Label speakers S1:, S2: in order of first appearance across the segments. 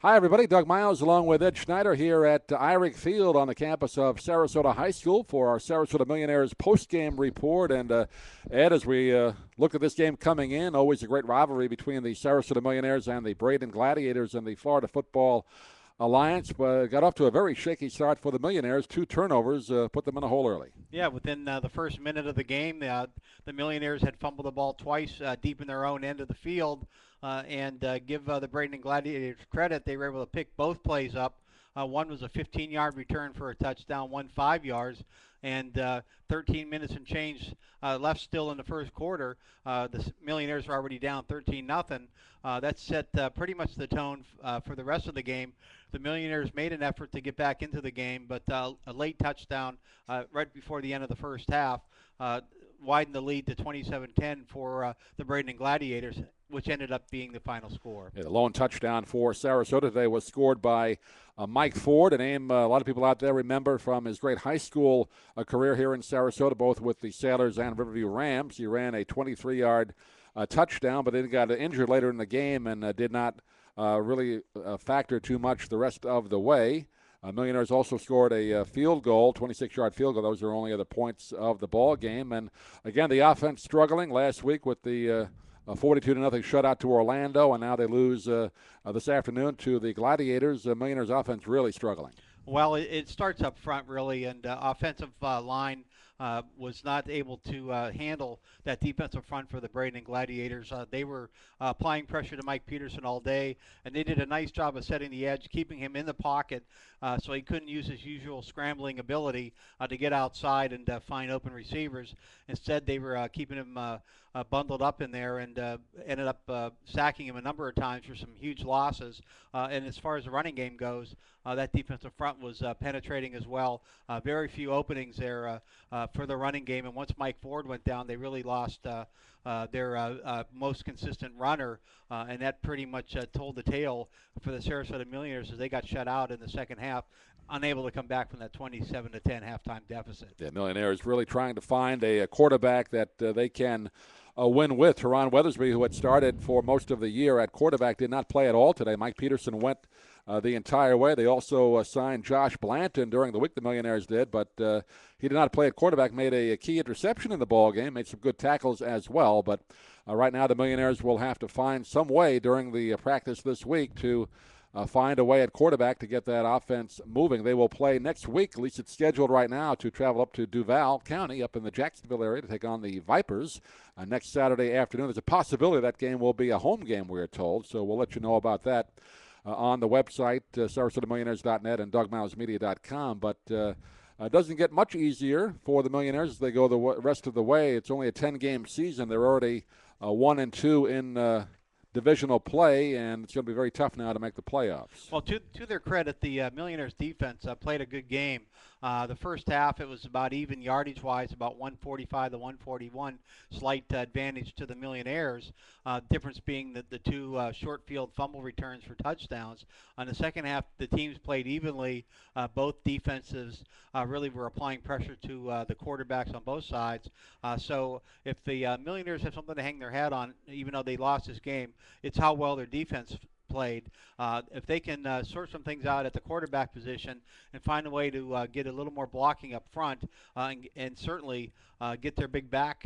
S1: Hi, everybody. Doug Miles along with Ed Schneider here at Irick Field on the campus of Sarasota High School for our Sarasota Millionaires postgame report. And, Ed, as we look at this game coming in, always a great rivalry between the Sarasota Millionaires and the Braden Gladiators and the Florida Football Alliance. Got off to a very shaky start for the Millionaires. 2 turnovers put them in a hole early.
S2: Yeah, within the first minute of the game, the Millionaires had fumbled the ball twice deep in their own end of the field. And give the Braden Gladiators credit, they were able to pick both plays up. One was a 15-yard return for a touchdown, one 5 yards, and 13 minutes and change left still in the first quarter. The Millionaires are already down 13-0. That set pretty much the tone for the rest of the game. The Millionaires made an effort to get back into the game, but a late touchdown right before the end of the first half widened the lead to 27-10 for the Braden Gladiators, which ended up being the final score.
S1: Yeah, the lone touchdown for Sarasota today was scored by Mike Ford, a name a lot of people out there remember from his great high school career here in Sarasota, both with the Sailors and Riverview Rams. He ran a 23-yard touchdown, but then got injured later in the game and did not really factor too much the rest of the way. Millionaires also scored a field goal, 26-yard field goal. Those are only other points of the ball game. And again, the offense struggling last week with the 42-0 shutout to Orlando, and now they lose this afternoon to the Gladiators. Millionaires offense really struggling.
S2: Well, it starts up front, really, and offensive line was not able to handle that defensive front for the Braden Gladiators. They were applying pressure to Mike Peterson all day, and they did a nice job of setting the edge, keeping him in the pocket so he couldn't use his usual scrambling ability to get outside and find open receivers. Instead, they were keeping him bundled up in there and ended up sacking him a number of times for some huge losses. And as far as the running game goes, that defensive front was penetrating as well. Very few openings there for the running game. And once Mike Ford went down, they really lost their most consistent runner. And that pretty much told the tale for the Sarasota Millionaires as they got shut out in the second half, unable to come back from that 27-10 halftime deficit.
S1: The Millionaires really trying to find a quarterback that they can win with. Teron Weathersby, who had started for most of the year at quarterback, did not play at all today. Mike Peterson went the entire way. They also signed Josh Blanton during the week, the Millionaires did, but he did not play at quarterback, made a key interception in the ball game, made some good tackles as well. But right now the Millionaires will have to find some way during the practice this week to find a way at quarterback to get that offense moving. They will play next week, at least it's scheduled right now, to travel up to Duval County up in the Jacksonville area to take on the Vipers next Saturday afternoon. There's a possibility that game will be a home game, we're told, so we'll let you know about that on the website, SarasotaMillionaires.net and DougMilesMedia.com. But it doesn't get much easier for the Millionaires as they go the rest of the way. It's only a 10-game season. They're already 1-2 in divisional play, and it's going to be very tough now to make the playoffs.
S2: Well, to their credit, the Millionaires defense played a good game. The first half, it was about even yardage-wise, about 145 to 141, slight advantage to the Millionaires. Difference being that the 2 short field fumble returns for touchdowns. On the second half, the teams played evenly. Both defenses really were applying pressure to the quarterbacks on both sides. So if the Millionaires have something to hang their hat on, even though they lost this game, it's how well their defense played. If they can sort some things out at the quarterback position and find a way to get a little more blocking up front and certainly get their big back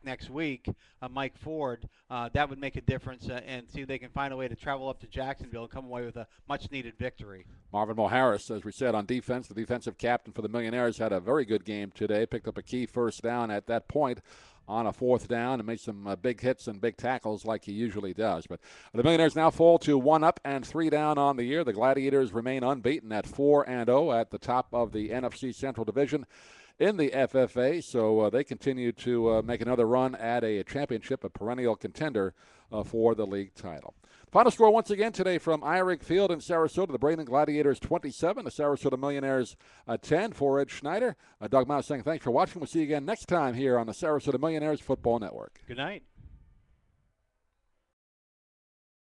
S2: next week, Mike Ford, that would make a difference and see if they can find a way to travel up to Jacksonville and come away with a much-needed victory.
S1: Marvin Moharris, as we said, on defense, the defensive captain for the Millionaires, had a very good game today, picked up a key first down at that point on a fourth down and made some big hits and big tackles like he usually does. But the Millionaires now fall to 1 up and 3 down on the year. The Gladiators remain unbeaten at 4-0 at the top of the NFC Central Division in the FFA, so they continue to make another run at a championship, a perennial contender for the league title. Final score once again today from Irick Field in Sarasota. The Braden Gladiators 27, the Sarasota Millionaires 10. For Ed Schneider, Doug Miles saying thanks for watching. We'll see you again next time here on the Sarasota Millionaires Football Network.
S2: Good night.